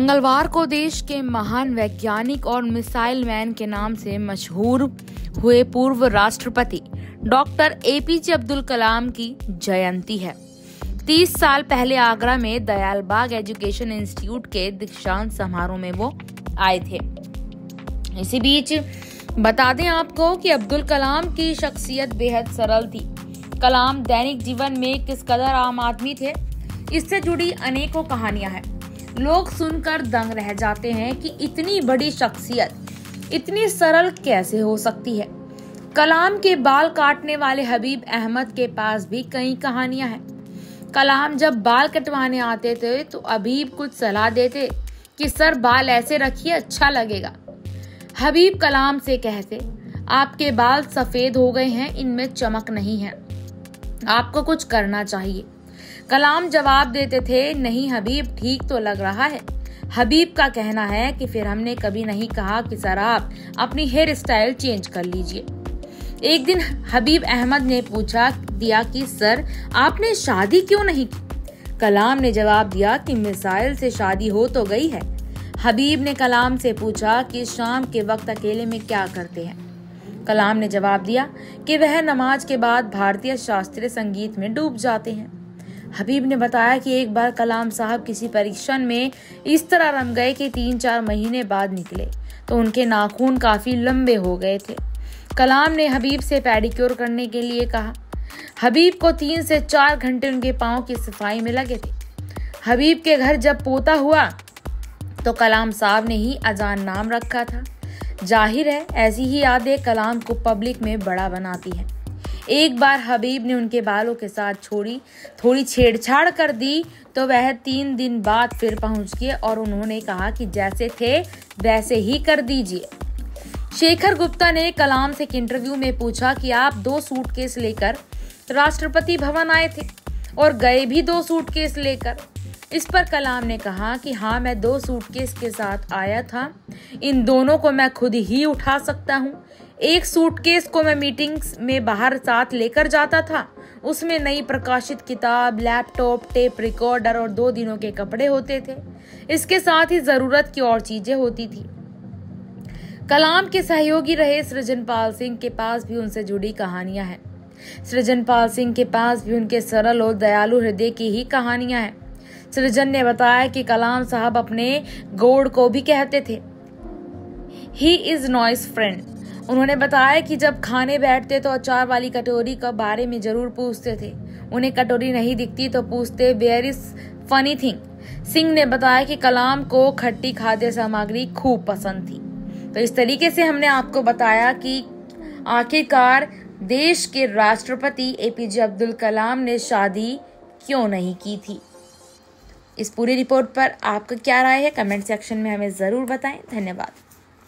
मंगलवार को देश के महान वैज्ञानिक और मिसाइल मैन के नाम से मशहूर हुए पूर्व राष्ट्रपति डॉक्टर एपीजे अब्दुल कलाम की जयंती है। 30 साल पहले आगरा में दयालबाग एजुकेशन इंस्टीट्यूट के दीक्षांत समारोह में वो आए थे। इसी बीच बता दें आपको कि अब्दुल कलाम की शख्सियत बेहद सरल थी। कलाम दैनिक जीवन में किस कदर आम आदमी थे, इससे जुड़ी अनेकों कहानियां हैं। लोग सुनकर दंग रह जाते हैं कि इतनी बड़ी शख्सियत इतनी सरल कैसे हो सकती है। कलाम के बाल काटने वाले हबीब अहमद के पास भी कई कहानियां हैं। कलाम जब बाल कटवाने आते थे तो हबीब कुछ सलाह देते कि सर बाल ऐसे रखिए, अच्छा लगेगा। हबीब कलाम से कहते, आपके बाल सफेद हो गए हैं, इनमें चमक नहीं है, आपको कुछ करना चाहिए। कलाम जवाब देते थे, नहीं हबीब, ठीक तो लग रहा है। हबीब का कहना है कि फिर हमने कभी नहीं कहा कि सर आप अपनी हेयर स्टाइल चेंज कर लीजिए। एक दिन हबीब अहमद ने पूछा दिया कि सर आपने शादी क्यों नहीं की। कलाम ने जवाब दिया कि मिसाइल से शादी हो तो गई है। हबीब ने कलाम से पूछा कि शाम के वक्त अकेले में क्या करते हैं। कलाम ने जवाब दिया कि वह नमाज के बाद भारतीय शास्त्रीय संगीत में डूब जाते हैं। हबीब ने बताया कि एक बार कलाम साहब किसी परीक्षण में इस तरह रम गए कि 3-4 महीने बाद निकले तो उनके नाखून काफी लंबे हो गए थे। कलाम ने हबीब से पेडिक्योर करने के लिए कहा। हबीब को 3 से 4 घंटे उनके पांव की सफाई में लगे थे। हबीब के घर जब पोता हुआ तो कलाम साहब ने ही अजान नाम रखा था। जाहिर है ऐसी ही यादें कलाम को पब्लिक में बड़ा बनाती हैं। एक बार हबीब ने उनके बालों के साथ थोड़ी छेड़छाड़ कर दी तो वह 3 दिन बाद फिर पहुंच गए और उन्होंने कहा कि जैसे थे वैसे ही कर दीजिए। शेखर गुप्ता ने कलाम से एक इंटरव्यू में पूछा कि आप 2 सूटकेस लेकर राष्ट्रपति भवन आए थे और गए भी 2 सूटकेस लेकर। इस पर कलाम ने कहा कि हाँ, मैं 2 सूटकेस के साथ आया था, इन दोनों को मैं खुद ही उठा सकता हूँ। एक सूटकेस को मैं मीटिंग्स में बाहर साथ लेकर जाता था, उसमें नई प्रकाशित किताब, लैपटॉप, टेप रिकॉर्डर और 2 दिनों के कपड़े होते थे। इसके साथ ही जरूरत की और चीजें होती थी। कलाम के सहयोगी रहे सृजनपाल सिंह के पास भी उनसे जुड़ी कहानियां हैं। सृजनपाल सिंह के पास भी उनके सरल और दयालु हृदय की ही कहानियां हैं। सृजन ने बताया कि कलाम साहब अपने गॉड को भी कहते थे, ही इज नॉइस फ्रेंड। उन्होंने बताया कि जब खाने बैठते तो अचार वाली कटोरी के बारे में जरूर पूछते थे। उन्हें कटोरी नहीं दिखती तो पूछते, where is funny thing. Singh ने बताया कि कलाम को खट्टी खाद्य सामग्री खूब पसंद थी। तो इस तरीके से हमने आपको बताया कि आखिरकार देश के राष्ट्रपति एपीजे अब्दुल कलाम ने शादी क्यों नहीं की थी। इस पूरी रिपोर्ट पर आपका क्या राय है, कमेंट सेक्शन में हमें जरूर बताएं। धन्यवाद।